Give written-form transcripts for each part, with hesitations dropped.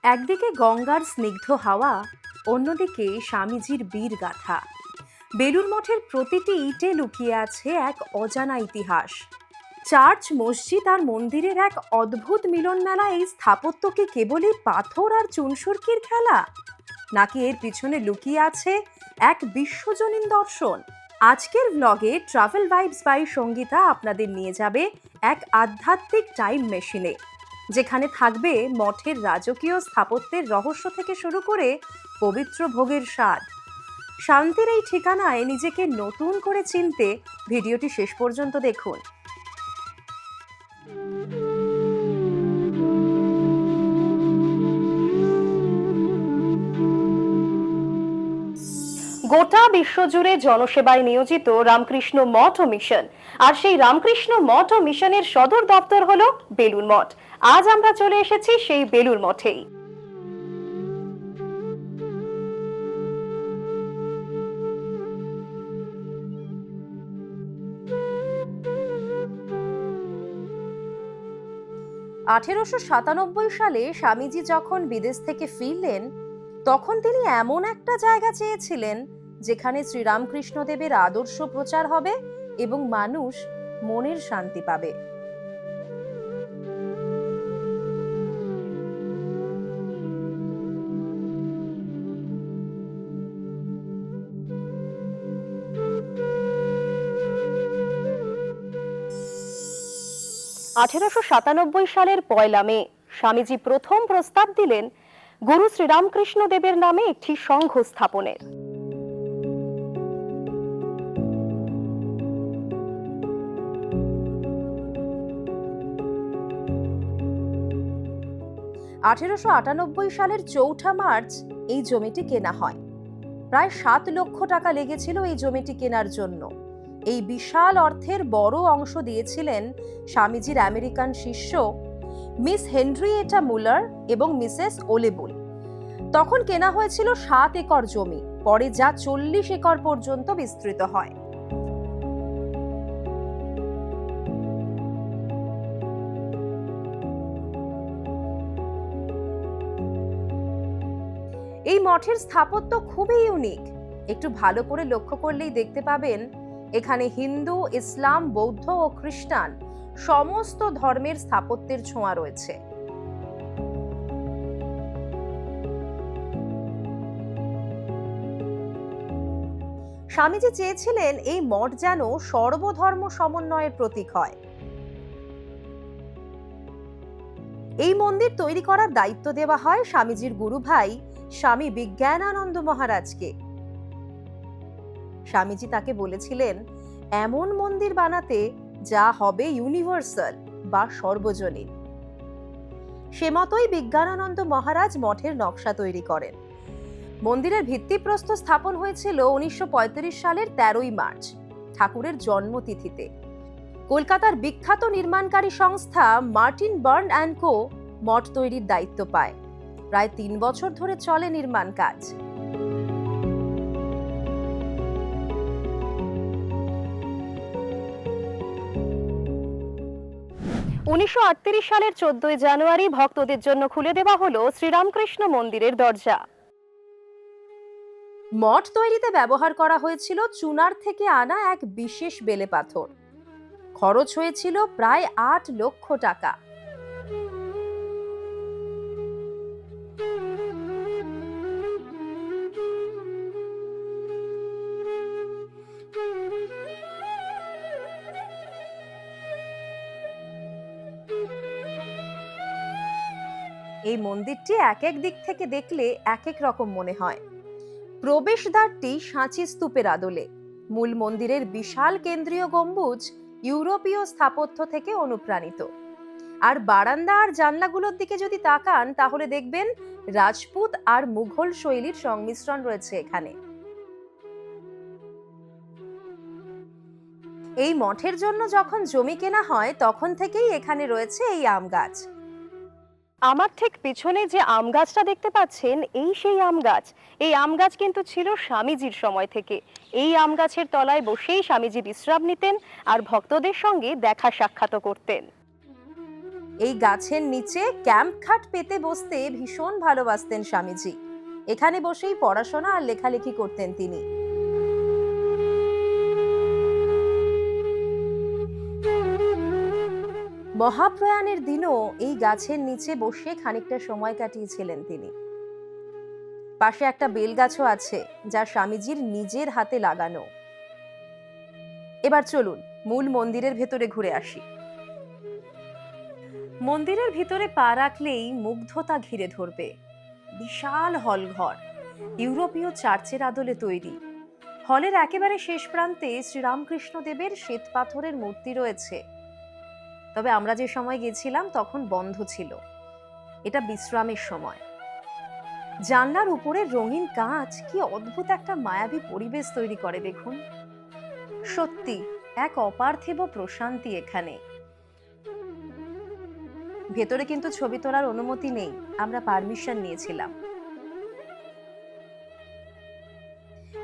একদিকে গঙ্গার স্নিগ্ধ হাওয়া, অন্যদিকে স্বামীজির বীর গাথা। বেলুড় মঠের প্রতিটি ইটে লুকিয়ে আছে এক অজানা ইতিহাস। চার্চ, মসজিদ আর মন্দিরের এক অদ্ভুত মিলন মেলা। এই স্থাপত্য কি কেবলই পাথর আর চুনসুরকির খেলা, নাকি এর পিছনে লুকিয়ে আছে এক বিশ্বজনীন দর্শন? আজকের ব্লগে ট্রাভেল ভাইবস বাই সঙ্গীতা আপনাদের নিয়ে যাবে এক আধ্যাত্মিক টাইম মেশিনে, যেখানে থাকবে মঠের রাজকীয় স্থাপত্যের রহস্য থেকে শুরু করে পবিত্র ভোগের স্বাদ। শান্তির এই ঠিকানায় নিজেকে নতুন করে চিনতে ভিডিওটি শেষ পর্যন্ত দেখুন। গোটা বিশ্বজুড়ে জনসেবায় নিয়োজিত রামকৃষ্ণ মঠ ও মিশন, আর সেই রামকৃষ্ণ মঠ ও মিশনের সদর দপ্তর হলো বেলুড় মঠ। আজ আমরা চলে এসেছি সেই বেলুড় মঠেই। সালে স্বামীজি যখন বিদেশ থেকে ফিরলেন, তখন তিনি এমন একটা জায়গা চেয়েছিলেন যেখানে শ্রীরামকৃষ্ণ দেবের আদর্শ প্রচার হবে এবং মানুষ মনের শান্তি পাবে। সালের 1 মে স্বামীজি প্রথম প্রস্তাব দিলেন গুরু শ্রীরামকৃষ্ণ দেবের নামে একটি সংঘ স্থাপনের। সালের 4 মার্চ এই জমিটি কেনা হয়। প্রায় 7 লক্ষ টাকা লেগেছিল এই জমিটি কেনার জন্য। এই বিশাল অর্থের বড় অংশ দিয়েছিলেন স্বামীজির আমেরিকান শিষ্য মিস হেনরিয়েটা মুলার এবং মিসেস ওলেবুল। তখন কেনা হয়েছিল 7 একর জমি, পরে যা 40 একর পর্যন্ত বিস্তৃত হয়। এই মঠের স্থাপত্য খুবই ইউনিক। একটু ভালো করে লক্ষ্য করলেই দেখতে পাবেন এখানে হিন্দু, ইসলাম, বৌদ্ধ ও খ্রিস্টান সমস্ত ধর্মের স্থাপত্যের ছোঁয়া রয়েছে। স্বামীজি চেয়েছিলেন এই মঠ যেন সর্বধর্ম সমন্বয়ের প্রতীক হয়। এই মন্দির তৈরি করার দায়িত্ব দেওয়া হয় স্বামীজির গুরু ভাই স্বামী বিজ্ঞানানন্দ মহারাজকে। স্বামীজি তাকে বলেছিলেন এমন মন্দির বানাতে যা হবে ইউনিভার্সাল বা সর্বজনীন। সে মতোই বিজ্ঞানানন্দ মহারাজ মঠের নকশা তৈরি করেন। মন্দিরের ভিত্তিপ্রস্তর স্থাপন হয়েছিল 1935 সালের 13 মার্চ, ঠাকুরের জন্মতিথিতে। কলকাতার বিখ্যাত নির্মাণকারী সংস্থা মার্টিন বার্ন অ্যান্ড কো মঠ তৈরির দায়িত্ব পায়। প্রায় 3 বছর ধরে চলে নির্মাণ কাজ। 1938 সালের 14 জানুয়ারি ভক্তদের জন্য খুলে দেওয়া হলো শ্রীরামকৃষ্ণ মন্দিরের দরজা। মঠ তৈরিতে ব্যবহার করা হয়েছিল চুনার থেকে আনা এক বিশেষ বেলে পাথর। খরচ হয়েছিল প্রায় 8 লক্ষ টাকা। এই মন্দিরটি এক এক দিক থেকে দেখলে এক এক রকম মনে হয়। প্রবেশদ্বারটি সাঁচি স্তূপের আদলে। মূল মন্দিরের বিশাল কেন্দ্রীয় গম্বুজ ইউরোপীয় স্থাপত্য থেকে অনুপ্রাণিত। আর বারান্দা আর জানলাগুলোর দিকে যদি তাকান, তাহলে দেখবেন রাজপুত আর মুঘল শৈলীর সংমিশ্রণ রয়েছে এখানে। এই মঠের জন্য যখন জমি কেনা হয়, তখন থেকেই এখানে রয়েছে এই আম গাছ। আমার ঠিক পিছনে যে আম গাছটা দেখতে পাচ্ছেন, এই সেই আম গাছ। এই আম গাছ কিন্তু ছিল স্বামীজির সময় থেকে। এই আম গাছের তলায় বসেই স্বামীজি বিশ্রাম নিতেন আর ভক্তদের সঙ্গে দেখা সাক্ষাৎ করতেন। এই গাছের নিচে ক্যাম্প খাট পেতে বসতে ভীষণ ভালোবাসতেন স্বামীজি। এখানে বসেই পড়াশোনা আর লেখালেখি করতেন তিনি। মহাপ্রয়াণের দিনও এই গাছের নিচে বসে খানিকটা সময় কাটিয়েছিলেন তিনি। পাশে একটা বেল গাছও আছে, যা স্বামীজির নিজের হাতে লাগানো। এবার চলুন মূল মন্দিরের ভেতরে ঘুরে আসি। মন্দিরের ভিতরে পা রাখলেই মুগ্ধতা ঘিরে ধরবে। বিশাল হলঘর, ইউরোপীয় চার্চের আদলে তৈরি। হলের একেবারে শেষ প্রান্তে শ্রীরামকৃষ্ণ দেবের শ্বেত পাথরের মূর্তি রয়েছে। তবে আমরা যে সময় গেছিলাম তখন বন্ধ ছিল। এটা বিশ্রামের সময়। জানলার উপরে রঙিন কাঁচ কি অদ্ভুত একটা মায়াবী পরিবেশ তৈরি করে দেখুন। সত্যি এক অপার্থিব প্রশান্তি এখানে। ভেতরে কিন্তু ছবি তোলার অনুমতি নেই, আমরা পারমিশন নিয়েছিলাম।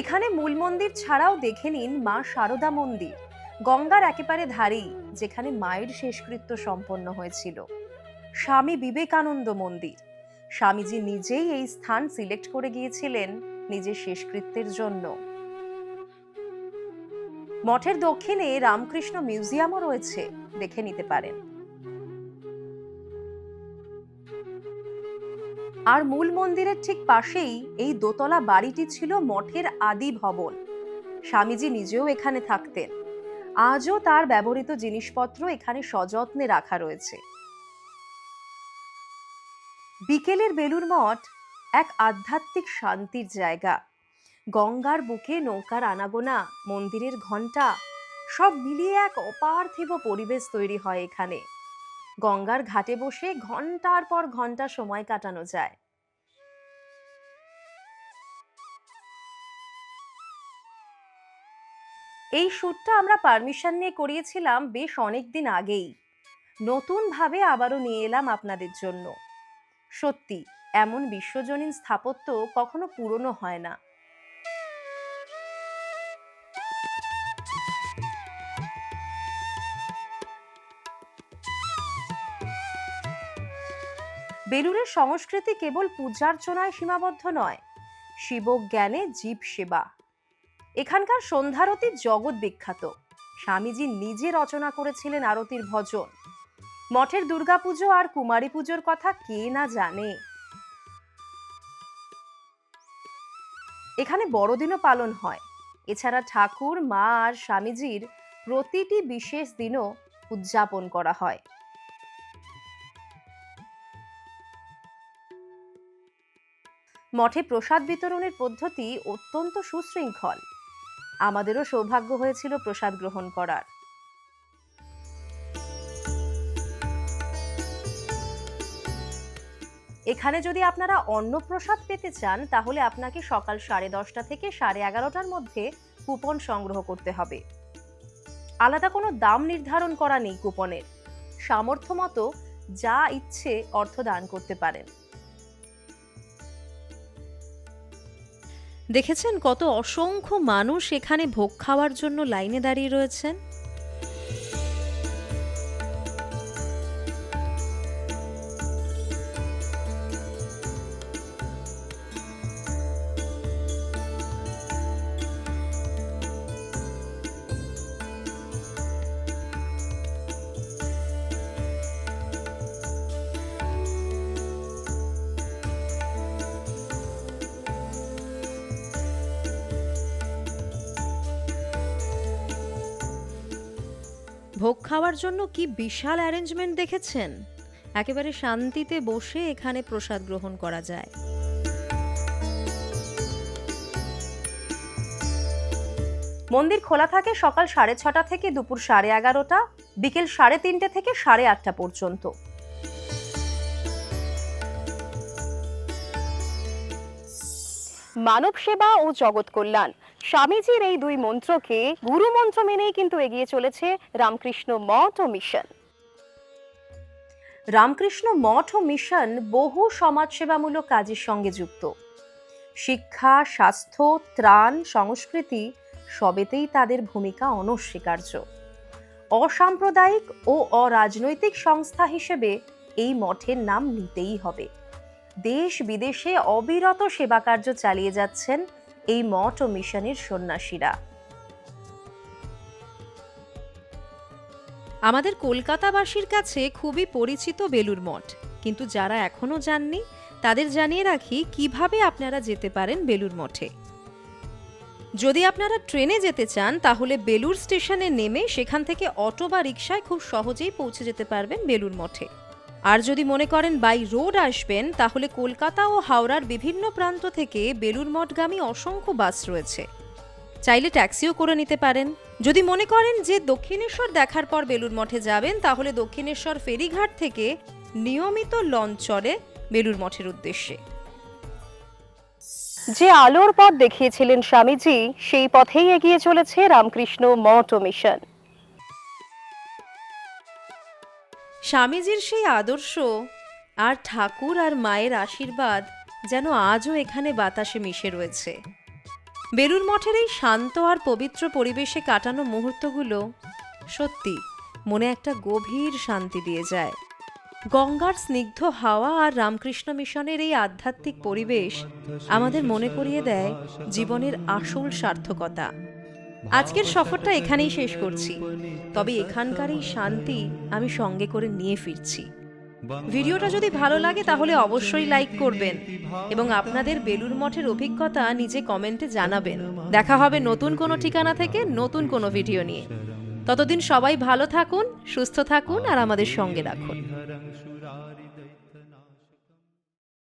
এখানে মূল মন্দির ছাড়াও দেখে নিন মা শারদা মন্দির, গঙ্গার একেবারে ধারেই, যেখানে মায়ের শেষকৃত্য সম্পন্ন হয়েছিল। স্বামী বিবেকানন্দ মন্দির, স্বামীজি নিজেই এই স্থান সিলেক্ট করে গিয়েছিলেন নিজের শেষকৃত্যের জন্য। মঠের দক্ষিণে রামকৃষ্ণ মিউজিয়ামও রয়েছে, দেখে নিতে পারেন। আর মূল মন্দিরের ঠিক পাশেই এই দোতলা বাড়িটি ছিল মঠের আদি ভবন। স্বামীজি নিজেও এখানে থাকতেন। আজও তার ব্যবহৃত জিনিসপত্র এখানে সযত্নে রাখা রয়েছে। বিকেলের বেলুড় মঠ এক আধ্যাত্মিক শান্তির জায়গা। গঙ্গার বুকে নৌকার আনাগোনা, মন্দিরের ঘণ্টা, সব মিলিয়ে এক অপার্থিব পরিবেশ তৈরি হয় এখানে। গঙ্গার ঘাটে বসে ঘন্টার পর ঘন্টা সময় কাটানো যায়। এই শ্যুটটা আমরা পারমিশন নিয়ে করিয়েছিলাম বেশ অনেকদিন আগেই। নতুন ভাবে আবারও নিয়ে এলাম আপনাদের জন্য। সত্যি এমন বিশ্বজনীন স্থাপত্য কখনো পুরনো হয় না। বেলুড়ের সংস্কৃতি কেবল পূজার্চনায় সীমাবদ্ধ নয়, শিবজ্ঞানে জীব সেবা। এখানকার সন্ধ্যারতি জগৎ বিখ্যাত। স্বামীজি নিজে রচনা করেছিলেন আরতির ভজন। মঠের দুর্গাপুজো আর কুমারী পুজোর কথা কে না জানে। এখানে বড়দিনও পালন হয়। এছাড়া ঠাকুর, মা আর স্বামীজির প্রতিটি বিশেষ দিনও উদযাপন করা হয়। মঠে প্রসাদ বিতরণের পদ্ধতি অত্যন্ত সুশৃঙ্খল। আমাদেরও সৌভাগ্য হয়েছিল প্রসাদ গ্রহণ করার। এখানে যদি আপনারা অন্নপ্রসাদ পেতে চান, তাহলে আপনাকে সকাল 10:30 থেকে 11:30টার মধ্যে কুপন সংগ্রহ করতে হবে। আলাদা কোনো দাম নির্ধারণ করা নেই কুপনের। সামর্থ্য মতো যা ইচ্ছে অর্থ দান করতে পারেন। দেখেছেন কত অসংখ্য মানুষ এখানে ভোগ খাওয়ার জন্য লাইনে দাঁড়িয়ে রয়েছেন। ভোগ খাওয়ার জন্য কি বিশাল অ্যারেঞ্জমেন্ট দেখেছেন। একেবারে শান্তিতে বসে এখানে প্রসাদ গ্রহণ করা যায়। মন্দির খোলা থাকে সকাল 6:30 থেকে দুপুর 11:30, বিকেল 3:30 থেকে 8:30 পর্যন্ত। মানব সেবা ও জগৎ কল্যাণ, স্বামীজির এই দুই মন্ত্রকে গুরু মন্ত্র মেনেই কিন্তু এগিয়ে চলেছে রামকৃষ্ণ মঠ ও মিশন। রামকৃষ্ণ মঠ ও মিশন বহু সমাজসেবামূলক কাজের সঙ্গে যুক্ত। শিক্ষা, স্বাস্থ্য, ত্রাণ, সংস্কৃতি সবেতেই তাদের ভূমিকা অনস্বীকার্য। অসাম্প্রদায়িক ও অরাজনৈতিক সংস্থা হিসেবে এই মঠের নাম নিতেই হবে। দেশ বিদেশে অবিরত সেবাকার্য চালিয়ে যাচ্ছেন এই মঠ ও মিশনের সন্ন্যাসীরা। আমাদের কলকাতাবাসীর কাছে খুবই পরিচিত বেলুড় মঠ, কিন্তু যারা এখনো যাননি তাদের জানিয়ে রাখি কিভাবে আপনারা যেতে পারেন বেলুড় মঠে। যদি আপনারা ট্রেনে যেতে চান তাহলে বেলুড় স্টেশনে নেমে সেখান থেকে অটো বা রিকশায় খুব সহজেই পৌঁছে যেতে পারবেন বেলুড় মঠে। আর যদি মনে করেন বাই রোড আসবেন তাহলে কলকাতা ও হাওড়ার বিভিন্ন প্রান্ত থেকে বেলুড় মঠগামী অসংখ্য বাস রয়েছে, চাইলে ট্যাক্সিও করে নিতে পারেন। যদি মনে করেন যে দক্ষিণেশ্বর দেখার পর বেলুড় মঠে যাবেন তাহলে দক্ষিণেশ্বর ফেরিঘাট থেকে নিয়মিত লঞ্চ চড়ে বেলুড় মঠের উদ্দেশ্যে। যে আলোর পথ দেখিয়েছিলেন স্বামীজি, সেই পথেই এগিয়ে চলেছে রামকৃষ্ণ মঠ ও মিশন। স্বামীজির সেই আদর্শ আর ঠাকুর আর মায়ের আশীর্বাদ যেন আজও এখানে বাতাসে মিশে রয়েছে। বেলুড় মঠের এই শান্ত আর পবিত্র পরিবেশে কাটানো মুহূর্তগুলো সত্যি মনে একটা গভীর শান্তি দিয়ে যায়। গঙ্গার স্নিগ্ধ হাওয়া আর রামকৃষ্ণ মিশনের এই আধ্যাত্মিক পরিবেশ আমাদের মনে করিয়ে দেয় জীবনের আসল সার্থকতা। আজকের সফরটা এখানেই শেষ করছি, তবে এখানকার এই শান্তি আমি সঙ্গে করে নিয়ে ফিরছি। ভিডিওটা যদি ভালো লাগে তাহলে অবশ্যই লাইক করবেন এবং আপনাদের বেলুড় মঠের অভিজ্ঞতা নিজে কমেন্টে জানাবেন। দেখা হবে নতুন কোনো ঠিকানা থেকে নতুন কোনো ভিডিও নিয়ে। ততদিন সবাই ভালো থাকুন, সুস্থ থাকুন আর আমাদের সঙ্গে রাখুন।